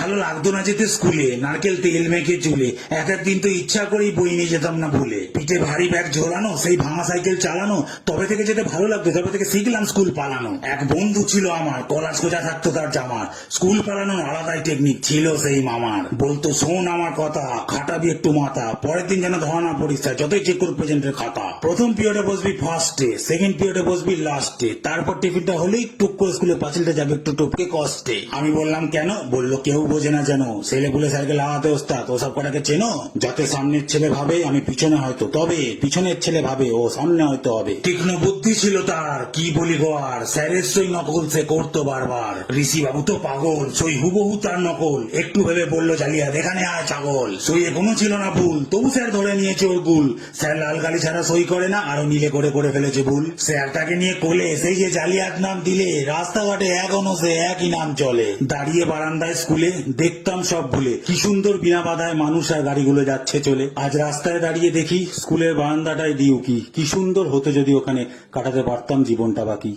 ভালো লাগতো না যেতে স্কুলে, নারকেল তেল মেখে চুলে। এক একদিন তো ইচ্ছা করেই বই নিয়ে যেতাম না ভুলে। পিঠে ভারী ব্যাগ ঝোলানো, সেই ভাঙা সাইকেল চালানো, তবে থেকে যেতে ভালো লাগতো, তবে থেকে শিখলাম স্কুল পালানো। এক বন্ধু ছিল আমার, কলার সোজা থাকতো তার জামার। স্কুল পালানোর আলাদাই টেকনিক ছিল সেই মামার। বলতো শোন আমার কথা, খাটাবি একটু মাথা, পরের দিন যেন ধরা না পড়িস, যতই চেক করুক প্রেজেন্টের খাতা। প্রথম পিরিয়ডে বসবি ফার্স্টে, সেকেন্ড পিরিয়ডে বসবি লাস্টে, তারপর টিফিনটা হলেই টুক করে স্কুলে পাঁচিলটা যাবে একটু টপকে কষ্টে। আমি বললাম কেন? বললো কেউ বোঝে না যেন, ছেলে পুলে স্যারকে লাগাতে ওস্তাদ, ওসব কটাকে চেনো? যাতে সামনের ছেলে ভাবে আমি পিছনে হয়তো, তবে পিছনের ছেলে ভাবে ও সামনে হয়তো হবে। তীক্ষ্ণ বুদ্ধি ছিল তার, কি বলি গো আর, স্যারের সই নকল সে করতো বারবার। ঋষি বাবু তো পাগল, সই হুবহু তার নকল, একটু ভেবে বললো জালিয়াত এখানে আয় ছাগল। সইয়ে কোনো ছিল না ভুল, তবু স্যার ধরে নিয়েছে ওর গুল। স্যার লাল গালি ছাড়া সই করে না, আরো নীলে করে ফেলেছে ভুল। স্যার তাকে নিয়ে কোলে, সেই যে জালিয়াত নাম দিলে, রাস্তাঘাটে এখনো সে একই নাম চলে। দাঁড়িয়ে বারান্দায় স্কুলে দেখতাম সব ভুলে, কি সুন্দর বিনা বাধায় মানুষ আর গাড়িগুলো যাচ্ছে চলে। আজ রাস্তায় দাঁড়িয়ে দেখি স্কুলের বারান্দাটায় ডিউকি, কি সুন্দর হতো যদি ওখানে কাটাতে পারতাম জীবনটা বাকি।